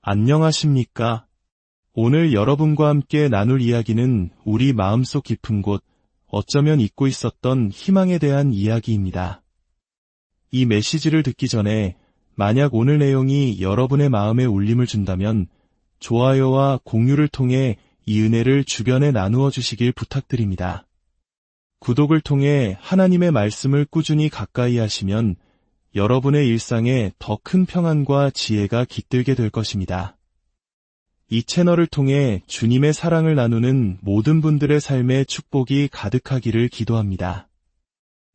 안녕하십니까? 오늘 여러분과 함께 나눌 이야기는 우리 마음속 깊은 곳, 어쩌면 잊고 있었던 희망에 대한 이야기입니다. 이 메시지를 듣기 전에 만약 오늘 내용이 여러분의 마음에 울림을 준다면 좋아요와 공유를 통해 이 은혜를 주변에 나누어 주시길 부탁드립니다. 구독을 통해 하나님의 말씀을 꾸준히 가까이 하시면 여러분의 일상에 더 큰 평안과 지혜가 깃들게 될 것입니다. 이 채널을 통해 주님의 사랑을 나누는 모든 분들의 삶에 축복이 가득하기를 기도합니다.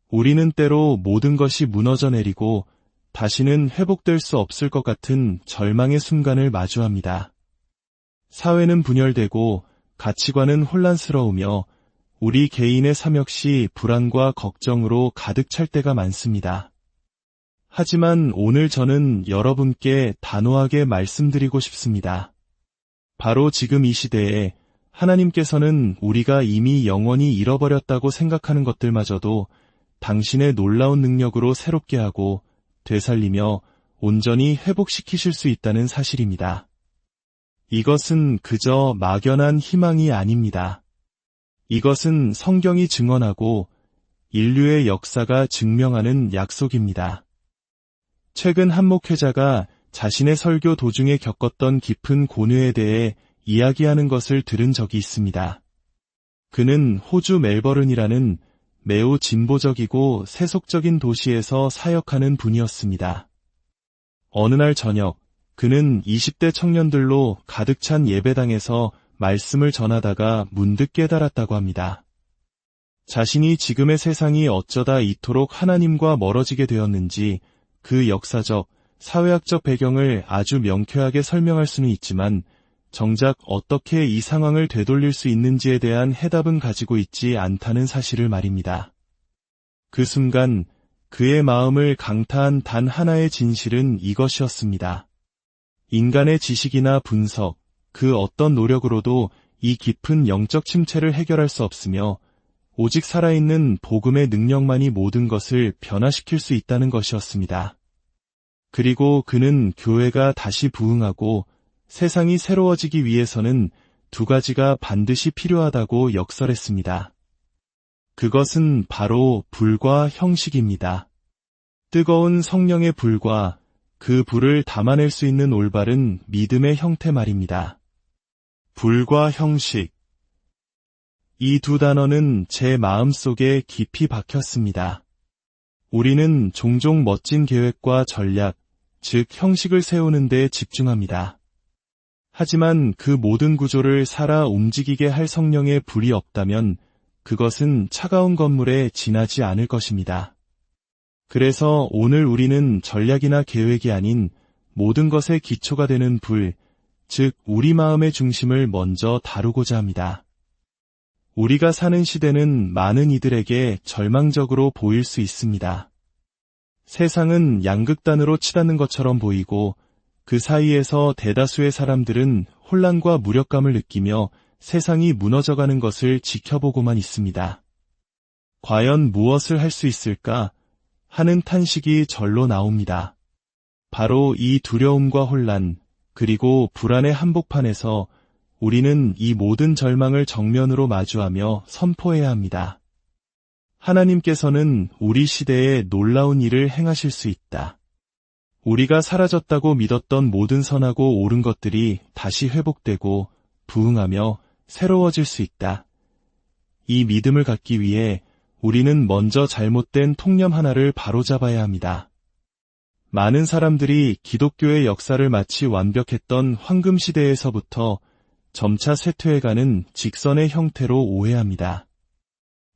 우리는 때로 모든 것이 무너져 내리고 다시는 회복될 수 없을 것 같은 절망의 순간을 마주합니다. 사회는 분열되고 가치관은 혼란스러우며 우리 개인의 삶 역시 불안과 걱정으로 가득 찰 때가 많습니다. 하지만 오늘 저는 여러분께 단호하게 말씀드리고 싶습니다. 바로 지금 이 시대에 하나님께서는 우리가 이미 영원히 잃어버렸다고 생각하는 것들마저도 당신의 놀라운 능력으로 새롭게 하고 되살리며 온전히 회복시키실 수 있다는 사실입니다. 이것은 그저 막연한 희망이 아닙니다. 이것은 성경이 증언하고 인류의 역사가 증명하는 약속입니다. 최근 한 목회자가 자신의 설교 도중에 겪었던 깊은 고뇌에 대해 이야기하는 것을 들은 적이 있습니다. 그는 호주 멜버른이라는 매우 진보적이고 세속적인 도시에서 사역하는 분이었습니다. 어느 날 저녁, 그는 20대 청년들로 가득 찬 예배당에서 말씀을 전하다가 문득 깨달았다고 합니다. 자신이 지금의 세상이 어쩌다 이토록 하나님과 멀어지게 되었는지 그 역사적, 사회학적 배경을 아주 명쾌하게 설명할 수는 있지만 정작 어떻게 이 상황을 되돌릴 수 있는지에 대한 해답은 가지고 있지 않다는 사실을 말입니다. 그 순간 그의 마음을 강타한 단 하나의 진실은 이것이었습니다. 인간의 지식이나 분석, 그 어떤 노력으로도 이 깊은 영적 침체를 해결할 수 없으며 오직 살아있는 복음의 능력만이 모든 것을 변화시킬 수 있다는 것이었습니다. 그리고 그는 교회가 다시 부흥하고 세상이 새로워지기 위해서는 두 가지가 반드시 필요하다고 역설했습니다. 그것은 바로 불과 형식입니다. 뜨거운 성령의 불과 그 불을 담아낼 수 있는 올바른 믿음의 형태 말입니다. 불과 형식. 이 두 단어는 제 마음속에 깊이 박혔습니다. 우리는 종종 멋진 계획과 전략, 즉 형식을 세우는 데 집중합니다. 하지만 그 모든 구조를 살아 움직이게 할 성령의 불이 없다면 그것은 차가운 건물에 지나지 않을 것입니다. 그래서 오늘 우리는 전략이나 계획이 아닌 모든 것의 기초가 되는 불, 즉 우리 마음의 중심을 먼저 다루고자 합니다. 우리가 사는 시대는 많은 이들에게 절망적으로 보일 수 있습니다. 세상은 양극단으로 치닫는 것처럼 보이고 그 사이에서 대다수의 사람들은 혼란과 무력감을 느끼며 세상이 무너져가는 것을 지켜보고만 있습니다. 과연 무엇을 할 수 있을까 하는 탄식이 절로 나옵니다. 바로 이 두려움과 혼란, 그리고 불안의 한복판에서 우리는 이 모든 절망을 정면으로 마주하며 선포해야 합니다. 하나님께서는 우리 시대에 놀라운 일을 행하실 수 있다. 우리가 사라졌다고 믿었던 모든 선하고 옳은 것들이 다시 회복되고 부흥하며 새로워질 수 있다. 이 믿음을 갖기 위해 우리는 먼저 잘못된 통념 하나를 바로잡아야 합니다. 많은 사람들이 기독교의 역사를 마치 완벽했던 황금시대에서부터 점차 쇠퇴해가는 직선의 형태로 오해합니다.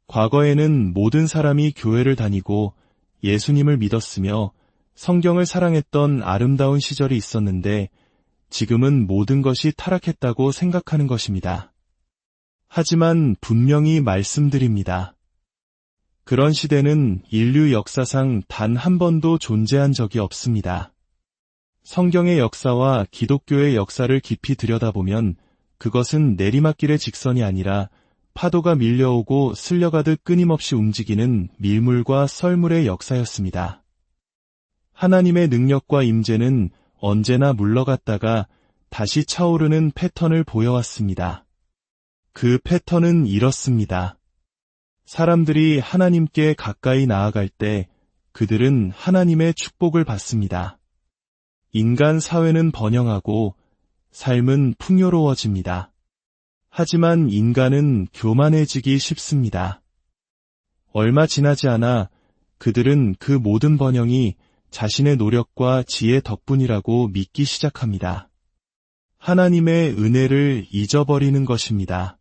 과거에는 모든 사람이 교회를 다니고 예수님을 믿었으며 성경을 사랑했던 아름다운 시절이 있었는데 지금은 모든 것이 타락했다고 생각하는 것입니다. 하지만 분명히 말씀드립니다. 그런 시대는 인류 역사상 단 한 번도 존재한 적이 없습니다. 성경의 역사와 기독교의 역사를 깊이 들여다보면 그것은 내리막길의 직선이 아니라 파도가 밀려오고 쓸려가듯 끊임없이 움직이는 밀물과 썰물의 역사였습니다. 하나님의 능력과 임재는 언제나 물러갔다가 다시 차오르는 패턴을 보여왔습니다. 그 패턴은 이렇습니다. 사람들이 하나님께 가까이 나아갈 때 그들은 하나님의 축복을 받습니다. 인간 사회는 번영하고 삶은 풍요로워집니다. 하지만 인간은 교만해지기 쉽습니다. 얼마 지나지 않아 그들은 그 모든 번영이 자신의 노력과 지혜 덕분이라고 믿기 시작합니다. 하나님의 은혜를 잊어버리는 것입니다.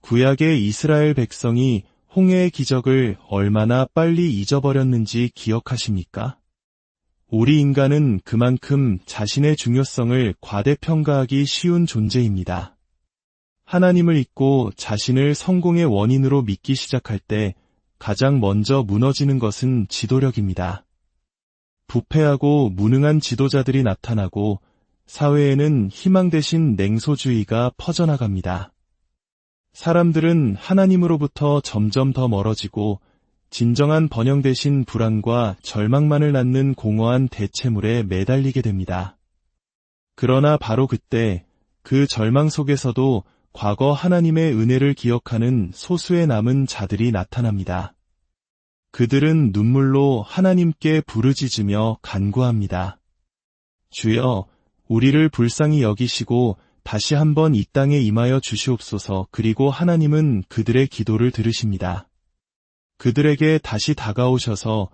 구약의 이스라엘 백성이 홍해의 기적을 얼마나 빨리 잊어버렸는지 기억하십니까? 우리 인간은 그만큼 자신의 중요성을 과대평가하기 쉬운 존재입니다. 하나님을 잊고 자신을 성공의 원인으로 믿기 시작할 때 가장 먼저 무너지는 것은 지도력입니다. 부패하고 무능한 지도자들이 나타나고 사회에는 희망 대신 냉소주의가 퍼져나갑니다. 사람들은 하나님으로부터 점점 더 멀어지고 진정한 번영 대신 불안과 절망만을 낳는 공허한 대체물에 매달리게 됩니다. 그러나 바로 그때 그 절망 속에서도 과거 하나님의 은혜를 기억하는 소수의 남은 자들이 나타납니다. 그들은 눈물로 하나님께 부르짖으며 간구합니다. 주여, 우리를 불쌍히 여기시고 다시 한번 이 땅에 임하여 주시옵소서. 그리고 하나님은 그들의 기도를 들으십니다. 그들에게 다시 다가오셔서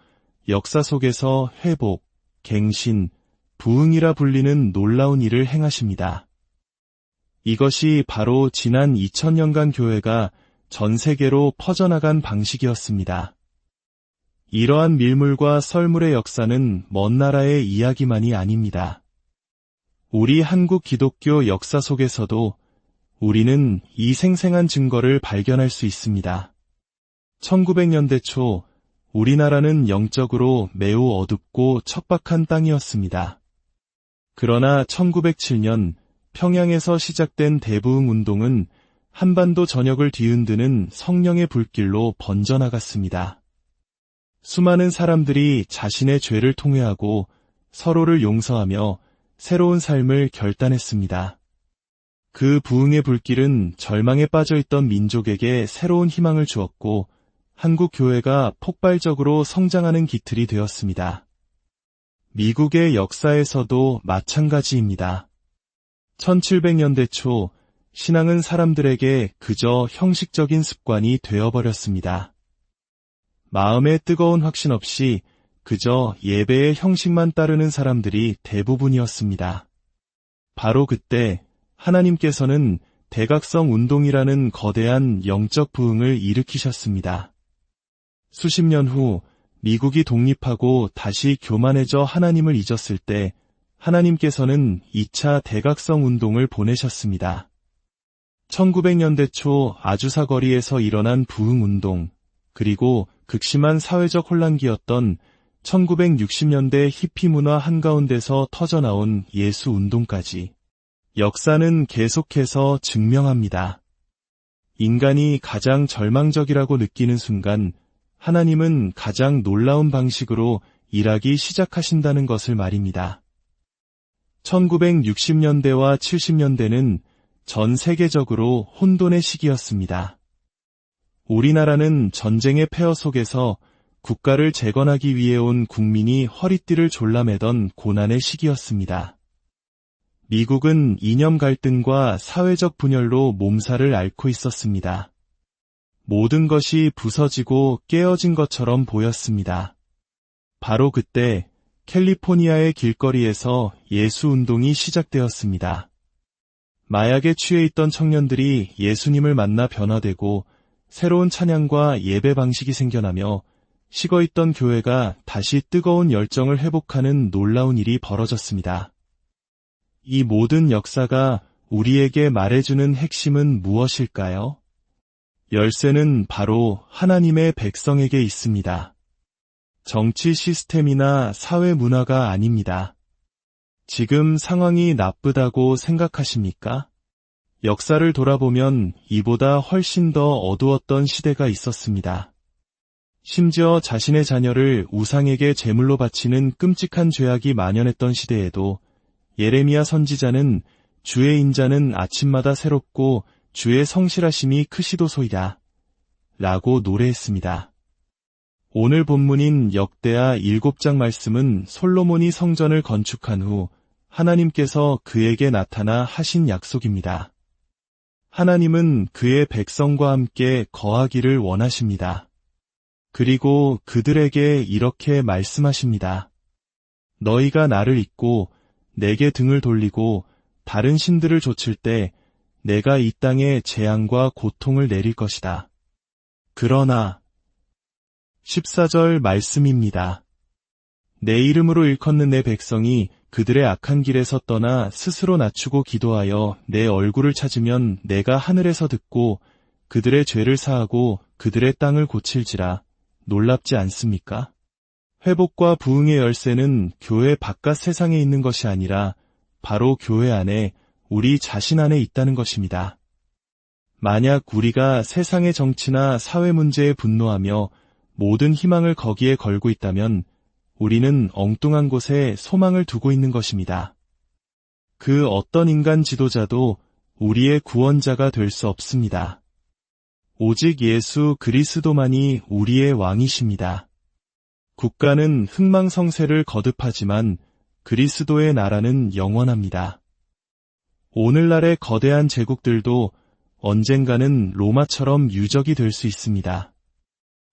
역사 속에서 회복, 갱신, 부흥이라 불리는 놀라운 일을 행하십니다. 이것이 바로 지난 2000년간 교회가 전 세계로 퍼져나간 방식이었습니다. 이러한 밀물과 썰물의 역사는 먼 나라의 이야기만이 아닙니다. 우리 한국 기독교 역사 속에서도 우리는 이 생생한 증거를 발견할 수 있습니다. 1900년대 초 우리나라는 영적으로 매우 어둡고 척박한 땅이었습니다. 그러나 1907년 평양에서 시작된 대부흥 운동은 한반도 전역을 뒤흔드는 성령의 불길로 번져나갔습니다. 수많은 사람들이 자신의 죄를 통회하고 서로를 용서하며 새로운 삶을 결단했습니다. 그 부흥의 불길은 절망에 빠져있던 민족에게 새로운 희망을 주었고 한국 교회가 폭발적으로 성장하는 기틀이 되었습니다. 미국의 역사에서도 마찬가지입니다. 1700년대 초 신앙은 사람들에게 그저 형식적인 습관이 되어버렸습니다. 마음의 뜨거운 확신 없이 그저 예배의 형식만 따르는 사람들이 대부분이었습니다. 바로 그때 하나님께서는 대각성 운동이라는 거대한 영적 부흥을 일으키셨습니다. 수십 년 후 미국이 독립하고 다시 교만해져 하나님을 잊었을 때 하나님께서는 2차 대각성 운동을 보내셨습니다. 1900년대 초 아주사 거리에서 일어난 부흥 운동, 그리고 극심한 사회적 혼란기였던 1960년대 히피 문화 한가운데서 터져나온 예수 운동까지 역사는 계속해서 증명합니다. 인간이 가장 절망적이라고 느끼는 순간 하나님은 가장 놀라운 방식으로 일하기 시작하신다는 것을 말입니다. 1960년대와 70년대는 전 세계적으로 혼돈의 시기였습니다. 우리나라는 전쟁의 폐허 속에서 국가를 재건하기 위해 온 국민이 허리띠를 졸라매던 고난의 시기였습니다. 미국은 이념 갈등과 사회적 분열로 몸살을 앓고 있었습니다. 모든 것이 부서지고 깨어진 것처럼 보였습니다. 바로 그때 캘리포니아의 길거리에서 예수 운동이 시작되었습니다. 마약에 취해 있던 청년들이 예수님을 만나 변화되고 새로운 찬양과 예배 방식이 생겨나며 식어있던 교회가 다시 뜨거운 열정을 회복하는 놀라운 일이 벌어졌습니다. 이 모든 역사가 우리에게 말해주는 핵심은 무엇일까요? 열쇠는 바로 하나님의 백성에게 있습니다. 정치 시스템이나 사회 문화가 아닙니다. 지금 상황이 나쁘다고 생각하십니까? 역사를 돌아보면 이보다 훨씬 더 어두웠던 시대가 있었습니다. 심지어 자신의 자녀를 우상에게 제물로 바치는 끔찍한 죄악이 만연했던 시대에도 예레미야 선지자는 주의 인자는 아침마다 새롭고 주의 성실하심이 크시도소이다. 라고 노래했습니다. 오늘 본문인 역대하 7장 말씀은 솔로몬이 성전을 건축한 후 하나님께서 그에게 나타나 하신 약속입니다. 하나님은 그의 백성과 함께 거하기를 원하십니다. 그리고 그들에게 이렇게 말씀하십니다. 너희가 나를 잊고 내게 등을 돌리고 다른 신들을 좇을 때 내가 이 땅에 재앙과 고통을 내릴 것이다. 그러나 14절 말씀입니다. 내 이름으로 일컫는 내 백성이 그들의 악한 길에서 떠나 스스로 낮추고 기도하여 내 얼굴을 찾으면 내가 하늘에서 듣고 그들의 죄를 사하고 그들의 땅을 고칠지라. 놀랍지 않습니까? 회복과 부흥의 열쇠는 교회 바깥 세상에 있는 것이 아니라 바로 교회 안에 우리 자신 안에 있다는 것입니다. 만약 우리가 세상의 정치나 사회 문제에 분노하며 모든 희망을 거기에 걸고 있다면 우리는 엉뚱한 곳에 소망을 두고 있는 것입니다. 그 어떤 인간 지도자도 우리의 구원자가 될 수 없습니다. 오직 예수 그리스도만이 우리의 왕이십니다. 국가는 흥망성쇠를 거듭하지만 그리스도의 나라는 영원합니다. 오늘날의 거대한 제국들도 언젠가는 로마처럼 유적이 될 수 있습니다.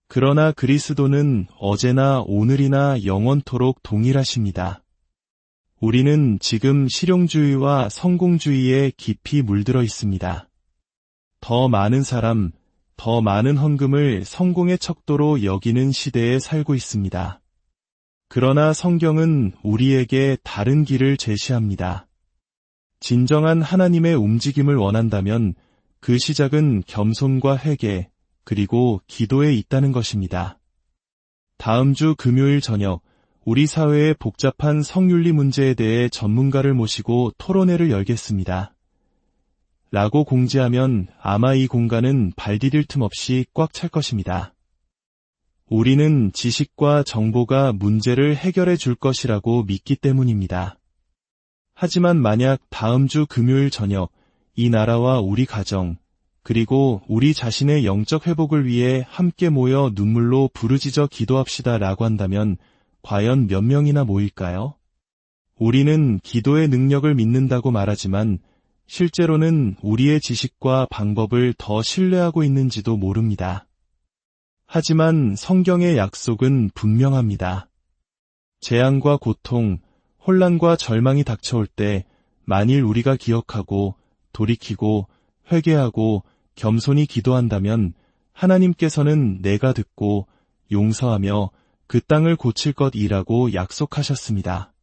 그러나 그리스도는 어제나 오늘이나 영원토록 동일하십니다. 우리는 지금 실용주의와 성공주의에 깊이 물들어 있습니다. 더 많은 사람, 더 많은 헌금을 성공의 척도로 여기는 시대에 살고 있습니다. 그러나 성경은 우리에게 다른 길을 제시합니다. 진정한 하나님의 움직임을 원한다면 그 시작은 겸손과 회개, 그리고 기도에 있다는 것입니다. 다음 주 금요일 저녁, 우리 사회의 복잡한 성윤리 문제에 대해 전문가를 모시고 토론회를 열겠습니다. 라고 공지하면 아마 이 공간은 발 디딜 틈 없이 꽉 찰 것입니다. 우리는 지식과 정보가 문제를 해결해 줄 것이라고 믿기 때문입니다. 하지만 만약 다음 주 금요일 저녁 이 나라와 우리 가정, 그리고 우리 자신의 영적 회복을 위해 함께 모여 눈물로 부르짖어 기도합시다 라고 한다면 과연 몇 명이나 모일까요? 우리는 기도의 능력을 믿는다고 말하지만 실제로는 우리의 지식과 방법을 더 신뢰하고 있는지도 모릅니다. 하지만 성경의 약속은 분명합니다. 재앙과 고통, 혼란과 절망이 닥쳐올 때 만일 우리가 기억하고 돌이키고 회개하고 겸손히 기도한다면 하나님께서는 내가 듣고 용서하며 그 땅을 고칠 것이라고 약속하셨습니다.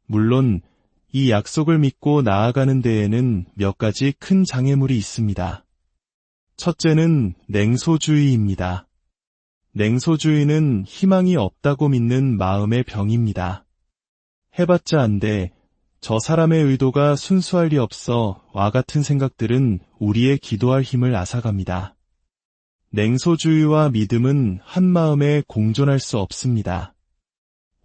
물론 이 약속을 믿고 나아가는 데에는 몇 가지 큰 장애물이 있습니다. 첫째는 냉소주의입니다. 냉소주의는 희망이 없다고 믿는 마음의 병입니다. 해봤자 안 돼. 저 사람의 의도가 순수할 리 없어 와 같은 생각들은 우리의 기도할 힘을 앗아갑니다. 냉소주의와 믿음은 한 마음에 공존할 수 없습니다.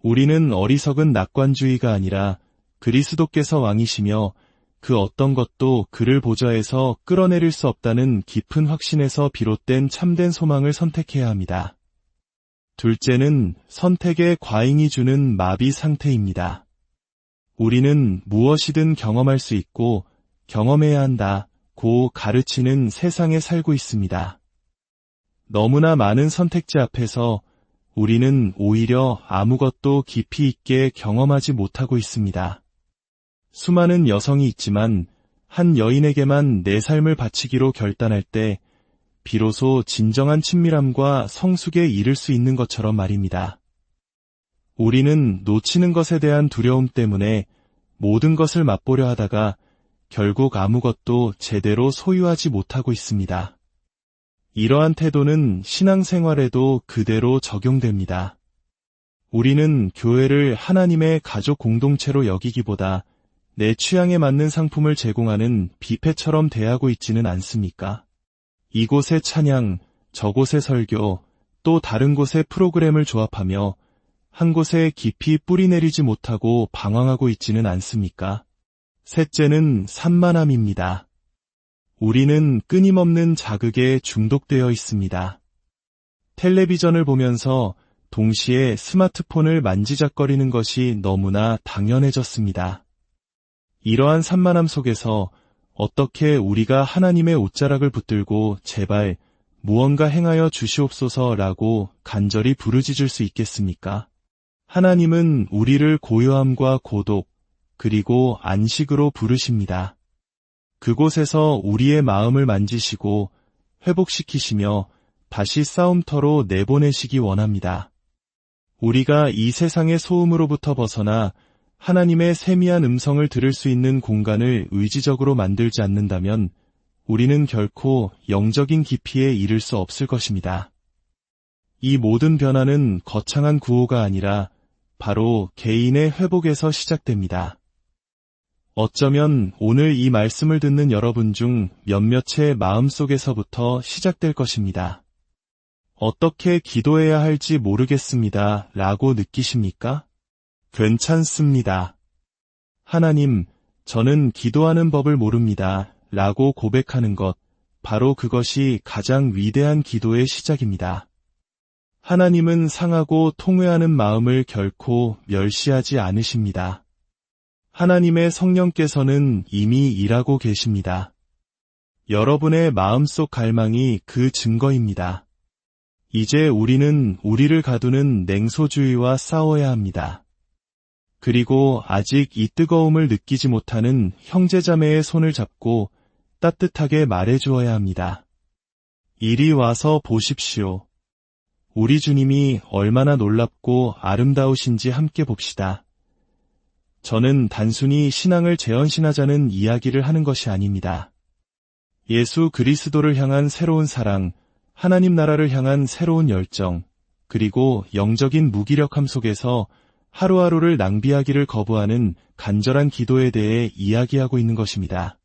우리는 어리석은 낙관주의가 아니라 그리스도께서 왕이시며 그 어떤 것도 그를 보좌에서 끌어내릴 수 없다는 깊은 확신에서 비롯된 참된 소망을 선택해야 합니다. 둘째는 선택의 과잉이 주는 마비 상태입니다. 우리는 무엇이든 경험할 수 있고 경험해야 한다고 가르치는 세상에 살고 있습니다. 너무나 많은 선택지 앞에서 우리는 오히려 아무것도 깊이 있게 경험하지 못하고 있습니다. 수많은 여성이 있지만 한 여인에게만 내 삶을 바치기로 결단할 때 비로소 진정한 친밀함과 성숙에 이를 수 있는 것처럼 말입니다. 우리는 놓치는 것에 대한 두려움 때문에 모든 것을 맛보려 하다가 결국 아무것도 제대로 소유하지 못하고 있습니다. 이러한 태도는 신앙생활에도 그대로 적용됩니다. 우리는 교회를 하나님의 가족 공동체로 여기기보다 내 취향에 맞는 상품을 제공하는 뷔페처럼 대하고 있지는 않습니까? 이곳의 찬양, 저곳의 설교, 또 다른 곳의 프로그램을 조합하며 한 곳에 깊이 뿌리 내리지 못하고 방황하고 있지는 않습니까? 셋째는 산만함입니다. 우리는 끊임없는 자극에 중독되어 있습니다. 텔레비전을 보면서 동시에 스마트폰을 만지작거리는 것이 너무나 당연해졌습니다. 이러한 산만함 속에서 어떻게 우리가 하나님의 옷자락을 붙들고 제발 무언가 행하여 주시옵소서라고 간절히 부르짖을 수 있겠습니까? 하나님은 우리를 고요함과 고독, 그리고 안식으로 부르십니다. 그곳에서 우리의 마음을 만지시고 회복시키시며 다시 싸움터로 내보내시기 원합니다. 우리가 이 세상의 소음으로부터 벗어나 하나님의 세미한 음성을 들을 수 있는 공간을 의지적으로 만들지 않는다면 우리는 결코 영적인 깊이에 이를 수 없을 것입니다. 이 모든 변화는 거창한 구호가 아니라 바로 개인의 회복에서 시작됩니다. 어쩌면 오늘 이 말씀을 듣는 여러분 중 몇몇의 마음속에서부터 시작될 것입니다. 어떻게 기도해야 할지 모르겠습니다. 라고 느끼십니까? 괜찮습니다. 하나님, 저는 기도하는 법을 모릅니다. 라고 고백하는 것, 바로 그것이 가장 위대한 기도의 시작입니다. 하나님은 상하고 통회하는 마음을 결코 멸시하지 않으십니다. 하나님의 성령께서는 이미 일하고 계십니다. 여러분의 마음속 갈망이 그 증거입니다. 이제 우리는 우리를 가두는 냉소주의와 싸워야 합니다. 그리고 아직 이 뜨거움을 느끼지 못하는 형제자매의 손을 잡고 따뜻하게 말해주어야 합니다. 이리 와서 보십시오. 우리 주님이 얼마나 놀랍고 아름다우신지 함께 봅시다. 저는 단순히 신앙을 재현신하자는 이야기를 하는 것이 아닙니다. 예수 그리스도를 향한 새로운 사랑, 하나님 나라를 향한 새로운 열정, 그리고 영적인 무기력함 속에서 하루하루를 낭비하기를 거부하는 간절한 기도에 대해 이야기하고 있는 것입니다.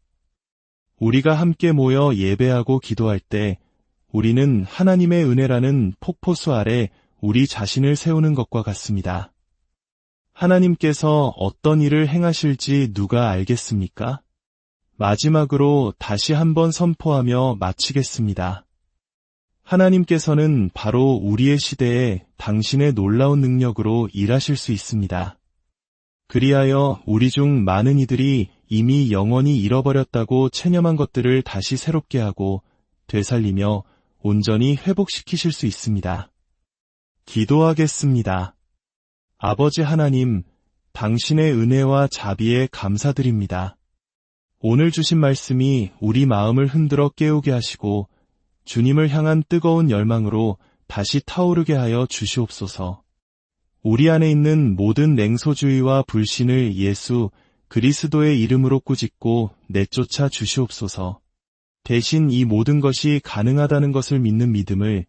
우리가 함께 모여 예배하고 기도할 때 우리는 하나님의 은혜라는 폭포수 아래 우리 자신을 세우는 것과 같습니다. 하나님께서 어떤 일을 행하실지 누가 알겠습니까? 마지막으로 다시 한번 선포하며 마치겠습니다. 하나님께서는 바로 우리의 시대에 당신의 놀라운 능력으로 일하실 수 있습니다. 그리하여 우리 중 많은 이들이 이미 영원히 잃어버렸다고 체념한 것들을 다시 새롭게 하고 되살리며 온전히 회복시키실 수 있습니다. 기도하겠습니다. 아버지 하나님, 당신의 은혜와 자비에 감사드립니다. 오늘 주신 말씀이 우리 마음을 흔들어 깨우게 하시고 주님을 향한 뜨거운 열망으로 다시 타오르게 하여 주시옵소서. 우리 안에 있는 모든 냉소주의와 불신을 예수 그리스도의 이름으로 꾸짖고 내쫓아 주시옵소서. 대신 이 모든 것이 가능하다는 것을 믿는 믿음을,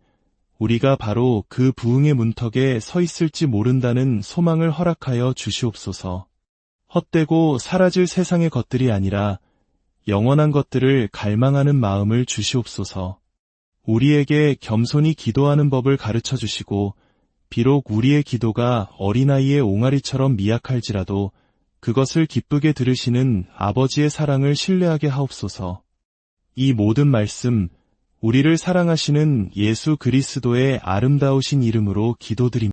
우리가 바로 그 부흥의 문턱에 서 있을지 모른다는 소망을 허락하여 주시옵소서. 헛되고 사라질 세상의 것들이 아니라 영원한 것들을 갈망하는 마음을 주시옵소서. 우리에게 겸손히 기도하는 법을 가르쳐 주시고 비록 우리의 기도가 어린아이의 옹알이처럼 미약할지라도 그것을 기쁘게 들으시는 아버지의 사랑을 신뢰하게 하옵소서. 이 모든 말씀, 우리를 사랑하시는 예수 그리스도의 아름다우신 이름으로 기도드립니다.